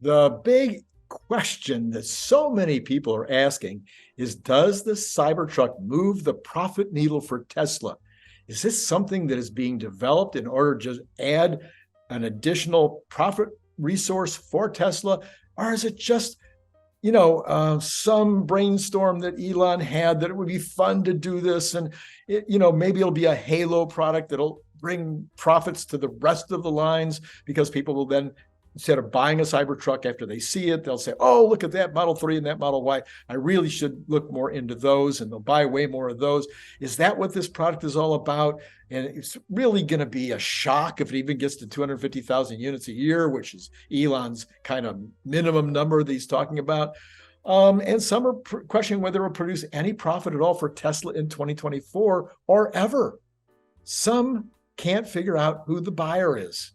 The big question that so many people are asking is, does the Cybertruck move the profit needle for Tesla? Is this something that is being developed in order to just add an additional profit resource for Tesla? Or is it just, some brainstorm that Elon had that it would be fun to do this? And, maybe it'll be a halo product that'll bring profits to the rest of the lines, because people will then, instead of buying a Cybertruck after they see it, they'll say, oh, look at that Model 3 and that Model Y. I really should look more into those, and they'll buy way more of those. Is that what this product is all about? And it's really going to be a shock if it even gets to 250,000 units a year, which is Elon's kind of minimum number that he's talking about. And some are questioning whether it will produce any profit at all for Tesla in 2024 or ever. Some can't figure out who the buyer is.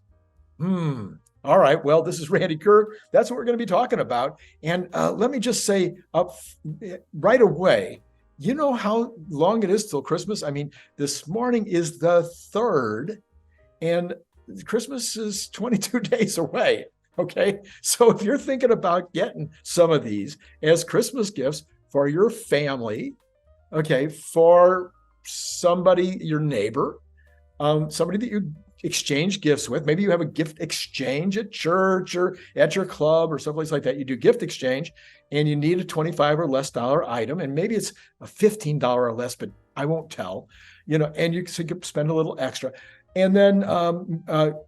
All right, well, this is Randy Kirk. That's what we're going to be talking about. And let me just say up right away, you know how long it is till Christmas? I mean, this morning is the 3rd, and Christmas is 22 days away, okay? So if you're thinking about getting some of these as Christmas gifts for your family, okay, for somebody, your neighbor, somebody that you exchange gifts with. Maybe you have a gift exchange at church or at your club or someplace like that. You do gift exchange and you need a $25 or less item. And maybe it's a $15 or less, but I won't tell, and you can spend a little extra. And then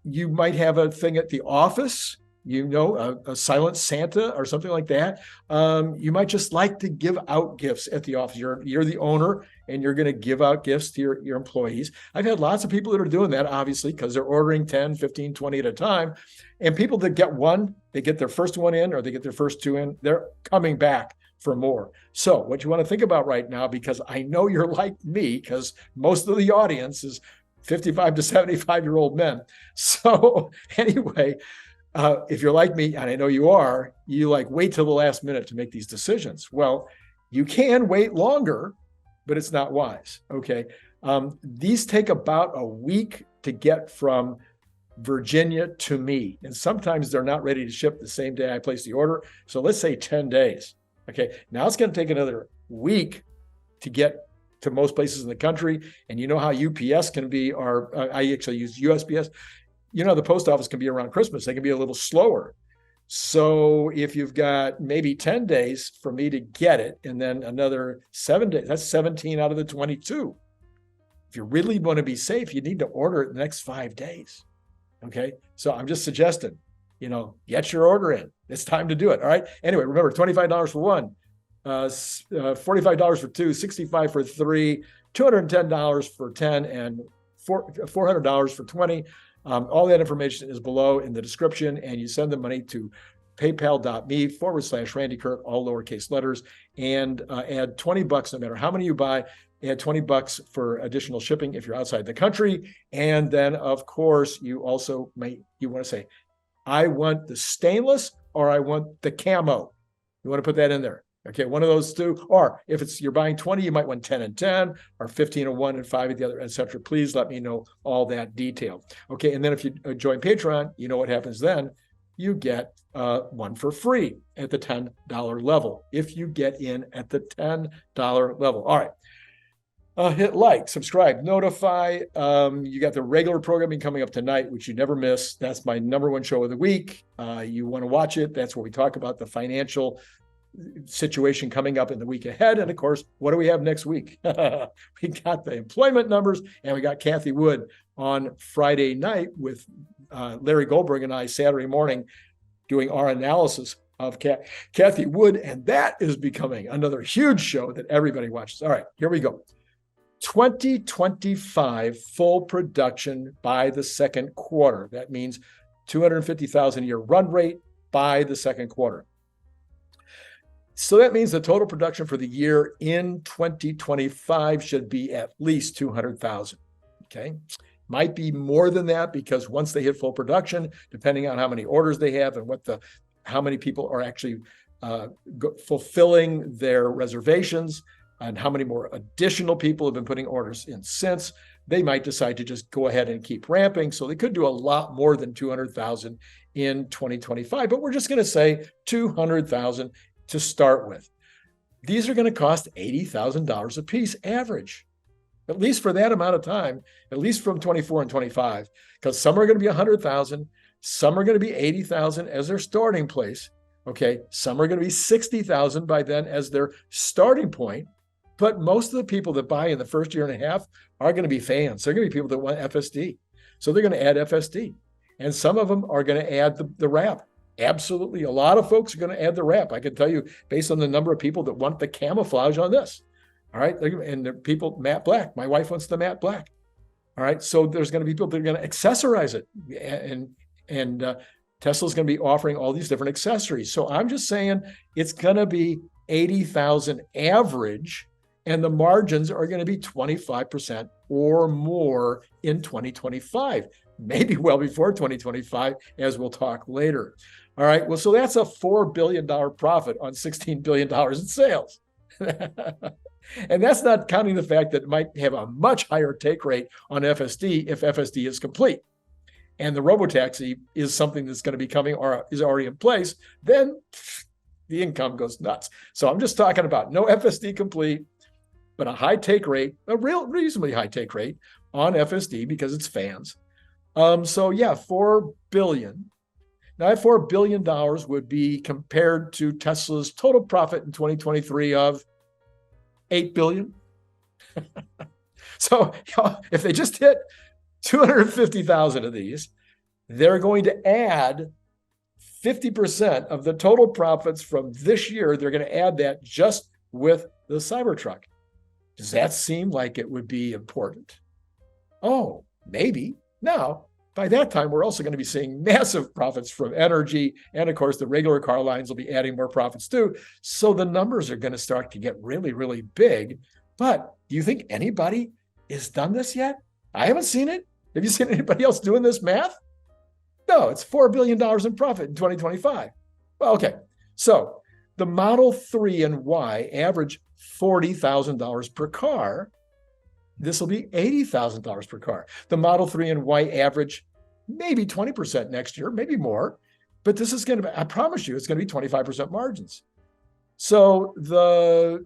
you might have a thing at the office, a silent Santa or something like that. You might just like to give out gifts at the office. You're the owner and you're going to give out gifts to your employees. I've had lots of people that are doing that, obviously, because they're ordering 10, 15, 20 at a time. And people that get one, they get their first one in or they get their first 2 in, they're coming back for more. So what you want to think about right now, because I know you're like me, because most of the audience is 55 to 75-year-old men. So anyway, if you're like me, and I know you are, you wait till the last minute to make these decisions. Well, you can wait longer, but it's not wise. Okay. These take about a week to get from Virginia to me. And sometimes they're not ready to ship the same day I place the order. So let's say 10 days. Okay. Now it's going to take another week to get to most places in the country. And you know how UPS can be, or I actually use USPS. The post office can be around Christmas. They can be a little slower. So if you've got maybe 10 days for me to get it, and then another 7 days, that's 17 out of the 22. If you really want to be safe, you need to order it the next 5 days. Okay. So I'm just suggesting, get your order in. It's time to do it. All right. Anyway, remember, $25 for one, $45 for two, $65 for three, $210 for 10, and $400 for 20. All that information is below in the description, and you send the money to paypal.me/Randy Kirk, all lowercase letters, and add $20 no matter how many you buy. Add $20 for additional shipping if you're outside the country. And then, of course, you also want to say, I want the stainless or I want the camo. You want to put that in there. Okay, one of those two. Or if you're buying 20, you might want 10 and 10, or 15 and 1 and 5 at the other, etc. Please let me know all that detail. Okay, and then if you join Patreon, you know what happens then. You get one for free at the $10 level if you get in at the $10 level. All right. Hit like, subscribe, notify. You got the regular programming coming up tonight, which you never miss. That's my #1 show of the week. You want to watch it. That's where we talk about the financial situation coming up in the week ahead. And of course, what do we have next week? We got the employment numbers, and we got Kathy Wood on Friday night with Larry Goldberg and I Saturday morning doing our analysis of Kathy Wood. And that is becoming another huge show that everybody watches. All right, here we go. 2025 full production by the second quarter. That means 250,000 a year run rate by the second quarter. So that means the total production for the year in 2025 should be at least 200,000. Okay. Might be more than that, because once they hit full production, depending on how many orders they have and how many people are actually fulfilling their reservations and how many more additional people have been putting orders in since, they might decide to just go ahead and keep ramping. So they could do a lot more than 200,000 in 2025, but we're just going to say 200,000 to start with. These are going to cost $80,000 a piece average, at least for that amount of time, at least from 24 and 25, because some are going to be 100,000, some are going to be 80,000 as their starting place. Okay, some are going to be 60,000 by then as their starting point. But most of the people that buy in the first year and a half are going to be fans. They're going to be people that want FSD. So they're going to add FSD. And some of them are going to add the wrap. Absolutely. A lot of folks are going to add the wrap. I can tell you based on the number of people that want the camouflage on this. All right. And the people, matte black. My wife wants the matte black. All right. So there's going to be people that are going to accessorize it. And Tesla's going to be offering all these different accessories. So I'm just saying it's going to be 80,000 average, and the margins are going to be 25% or more in 2025, maybe well before 2025, as we'll talk later. All right. Well, so that's a $4 billion profit on $16 billion in sales. And that's not counting the fact that it might have a much higher take rate on FSD if FSD is complete. And the robotaxi is something that's going to be coming or is already in place, then the income goes nuts. So I'm just talking about no FSD complete, but a high take rate, a reasonably high take rate on FSD because it's fans. So yeah, $4 billion. Now that $4 billion would be compared to Tesla's total profit in 2023 of $8 billion. So if they just hit 250,000 of these, they're going to add 50% of the total profits from this year. They're going to add that just with the Cybertruck. Does that seem like it would be important? Oh, maybe. Now, by that time, we're also going to be seeing massive profits from energy. And of course, the regular car lines will be adding more profits too. So the numbers are going to start to get really, really big. But do you think anybody has done this yet? I haven't seen it. Have you seen anybody else doing this math? No, it's $4 billion in profit in 2025. Well, okay. So the Model 3 and Y average $40,000 per car. This will be $80,000 per car. The Model 3 and Y average maybe 20% next year, maybe more. But this is going to be, I promise you, it's going to be 25% margins. So the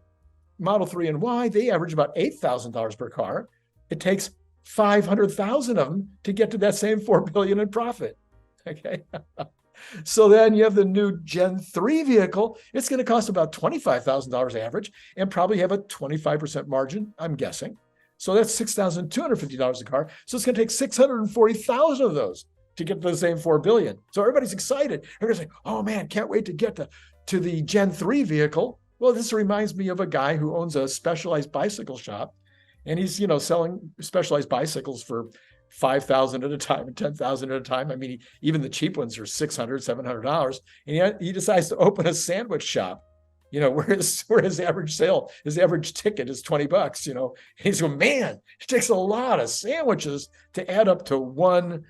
Model 3 and Y, they average about $8,000 per car. It takes 500,000 of them to get to that same $4 billion in profit. Okay. So then you have the new Gen 3 vehicle. It's going to cost about $25,000 average and probably have a 25% margin, I'm guessing. So that's $6,250 a car. So it's going to take 640,000 of those to get to the same $4 billion. So everybody's excited. Everybody's like, oh man, can't wait to get to the Gen 3 vehicle. Well, this reminds me of a guy who owns a specialized bicycle shop. And he's, selling specialized bicycles for $5,000 at a time and $10,000 at a time. I mean, even the cheap ones are $600, $700. And he decides to open a sandwich shop, where his average sale, his average ticket is $20. And he's going, man, it takes a lot of sandwiches to add up to one,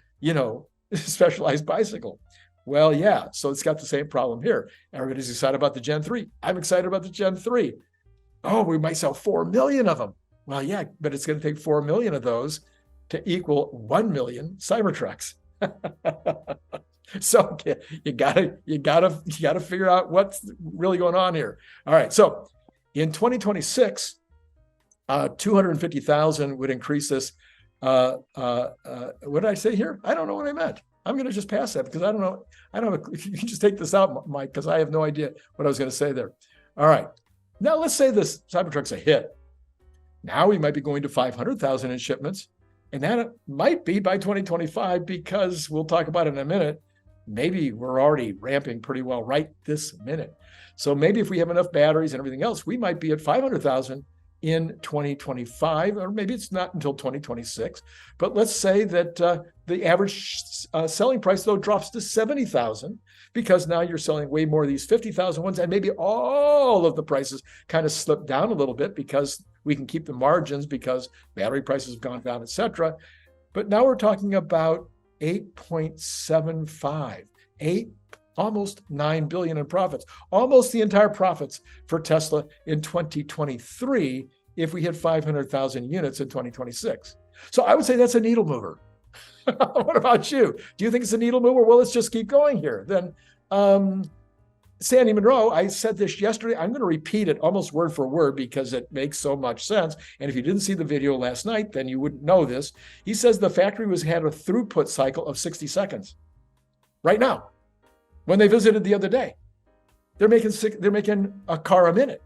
specialized bicycle. Well, yeah. So it's got the same problem here. Everybody's excited about the Gen 3. I'm excited about the Gen 3. Oh, we might sell 4 million of them. Well, yeah, but it's going to take 4 million of those to equal 1 million Cybertrucks. So you gotta figure out what's really going on here. All right. So in 2026, 250,000 would increase this. What did I say here? I don't know what I meant. I'm going to just pass that because I don't know. You can just take this out, Mike, because I have no idea what I was going to say there. All right. Now let's say this Cybertruck's a hit. Now we might be going to 500,000 in shipments, and that might be by 2025 because we'll talk about it in a minute. Maybe we're already ramping pretty well right this minute. So maybe if we have enough batteries and everything else, we might be at 500,000 in 2025, or maybe it's not until 2026. But let's say that the average selling price, though, drops to 70,000 because now you're selling way more of these 50,000 ones, and maybe all of the prices kind of slip down a little bit because we can keep the margins because battery prices have gone down, et cetera. But now we're talking about 8.75, almost 9 billion in profits, almost the entire profits for Tesla in 2023 if we hit 500,000 units in 2026. So I would say that's a needle mover. What about you? Do you think it's a needle mover? Well, let's just keep going here. Then Sandy Monroe, I said this yesterday. I'm going to repeat it almost word for word because it makes so much sense. And if you didn't see the video last night, then you wouldn't know this. He says the factory had a throughput cycle of 60 seconds right now. When they visited the other day, they're making a car a minute.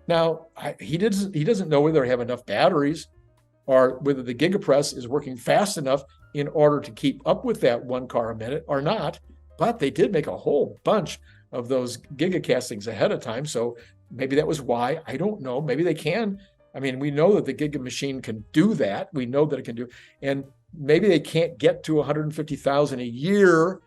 Now, he doesn't know whether they have enough batteries or whether the gigapress is working fast enough in order to keep up with that 1 car a minute or not. But they did make a whole bunch of those gigacastings ahead of time. So maybe that was why. I don't know. Maybe they can. I mean, we know that the giga machine can do that. We know that it can do. And maybe they can't get to 150,000 a year,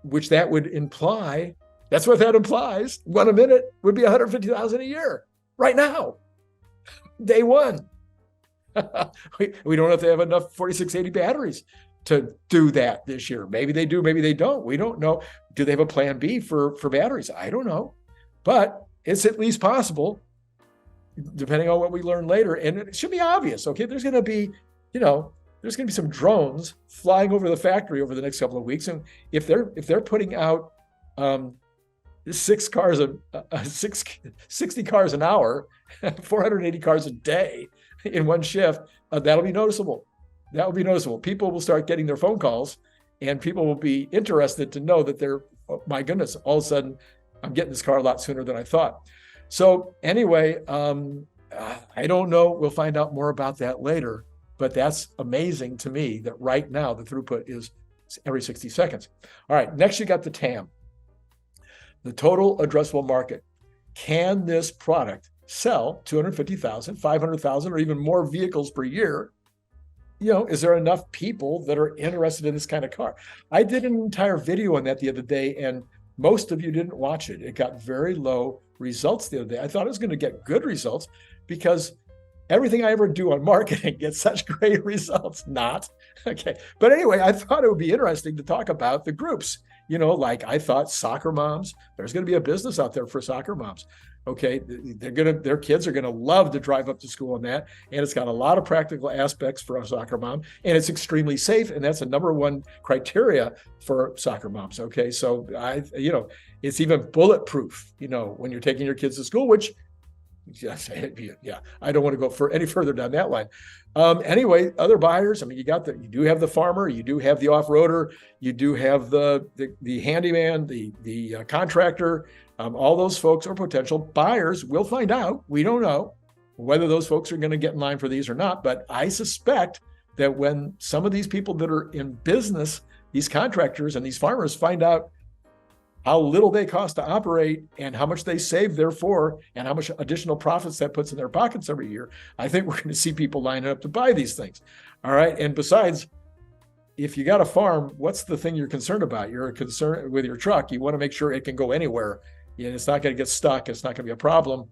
which that would imply. That's what that implies. 1 a minute would be 150,000 a year right now, day one. we don't know if they have enough 4680 batteries to do that this year. Maybe they do, maybe they don't. We don't know. Do they have a plan B for batteries? I don't know. But it's at least possible, depending on what we learn later. And it should be obvious, okay? There's going to be, there's going to be some drones flying over the factory over the next couple of weeks. And if they're putting out 60 cars an hour, 480 cars a day in one shift, that'll be noticeable. That will be noticeable. People will start getting their phone calls, and people will be interested to know that oh my goodness, all of a sudden, I'm getting this car a lot sooner than I thought. So anyway, I don't know. We'll find out more about that later, but that's amazing to me that right now the throughput is every 60 seconds. All right, next you got the TAM, the total addressable market. Can this product sell 250,000, 500,000, or even more vehicles per year? Is there enough people that are interested in this kind of car? I did an entire video on that the other day, and most of you didn't watch it. It got very low results the other day. I thought it was going to get good results because everything I ever do on marketing gets such great results. Not. Okay. But anyway, I thought it would be interesting to talk about the groups. Like I thought soccer moms, there's going to be a business out there for soccer moms. Okay, their kids are going to love to drive up to school on that. And it's got a lot of practical aspects for a soccer mom, and it's extremely safe. And that's a number one criteria for soccer moms. Okay, so it's even bulletproof, when you're taking your kids to school, which, yeah, I don't want to go any further down that line. Anyway, other buyers, you do have the farmer, you do have the off-roader, you do have the handyman, the contractor. All those folks are potential buyers. We'll find out. We don't know whether those folks are going to get in line for these or not. But I suspect that when some of these people that are in business, these contractors and these farmers, find out how little they cost to operate and how much they save therefore, and how much additional profits that puts in their pockets every year, I think we're going to see people lining up to buy these things. All right. And besides, if you got a farm, what's the thing you're concerned about? You're concerned with your truck. You want to make sure it can go anywhere. And it's not going to get stuck. It's not going to be a problem.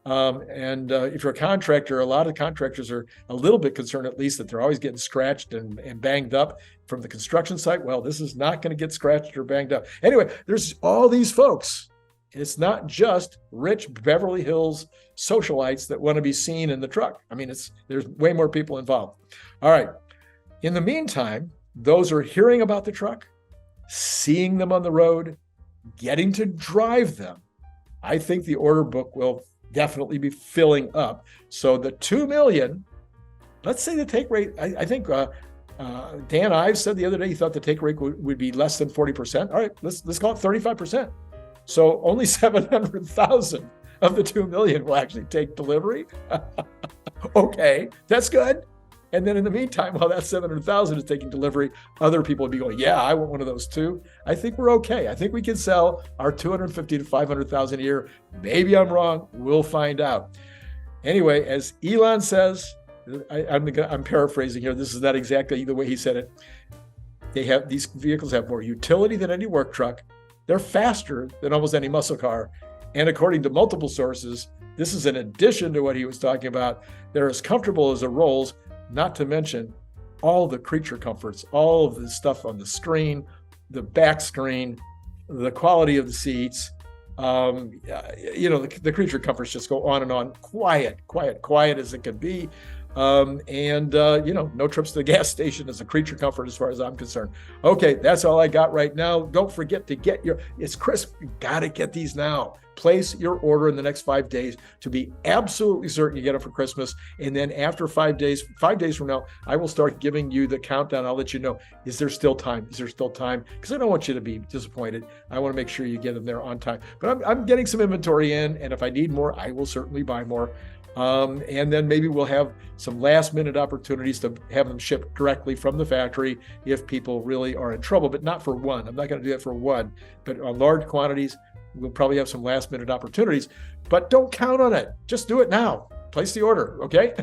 If you're a contractor, a lot of contractors are a little bit concerned, at least, that they're always getting scratched and banged up from the construction site. Well, this is not going to get scratched or banged up. Anyway, there's all these folks. It's not just rich Beverly Hills socialites that want to be seen in the truck. There's way more people involved. All right. In the meantime, those are hearing about the truck, seeing them on the road, getting to drive them. I think the order book will definitely be filling up. So the 2 million, let's say the take rate, I think Dan Ives said the other day he thought the take rate would be less than 40%. All right, let's call it 35%. So only 700,000 of the 2 million will actually take delivery. Okay, that's good. And then in the meantime, while that 700,000 is taking delivery, other people would be going, yeah, I want one of those too. I think we're okay. I think we can sell our 250 to 500,000 a year. Maybe I'm wrong. We'll find out. Anyway, as Elon says, I'm paraphrasing here. This is not exactly the way he said it. These vehicles have more utility than any work truck. They're faster than almost any muscle car. And according to multiple sources, this is in addition to what he was talking about. They're as comfortable as the Rolls, not to mention all the creature comforts, all of the stuff on the screen, the back screen, the quality of the seats. The creature comforts just go on and on. Quiet as it can be. No trips to the gas station is a creature comfort as far as I'm concerned. Okay, that's all I got right now. Don't forget to get it's crisp. You got to get these now. Place your order in the next 5 days to be absolutely certain you get it for Christmas. And then after 5 days from now, I will start giving you the countdown. I'll let you know, is there still time? Is there still time? Because I don't want you to be disappointed. I want to make sure you get them there on time. But I'm getting some inventory in, and if I need more, I will certainly buy more. And then maybe we'll have some last minute opportunities to have them shipped directly from the factory if people really are in trouble, but not for one. I'm not going to do that for one, but on large quantities, we'll probably have some last minute opportunities, but don't count on it. Just do it now. Place the order, okay?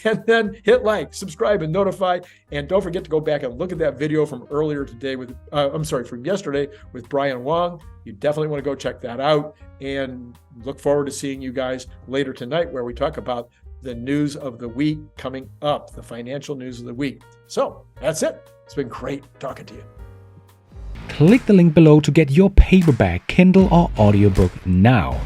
And then hit like, subscribe, and notify. And don't forget to go back and look at that video from earlier today from yesterday with Brian Wong. You definitely want to go check that out. And look forward to seeing you guys later tonight where we talk about the news of the week coming up, the financial news of the week. So that's it. It's been great talking to you. Click the link below to get your paperback, Kindle, or audiobook now.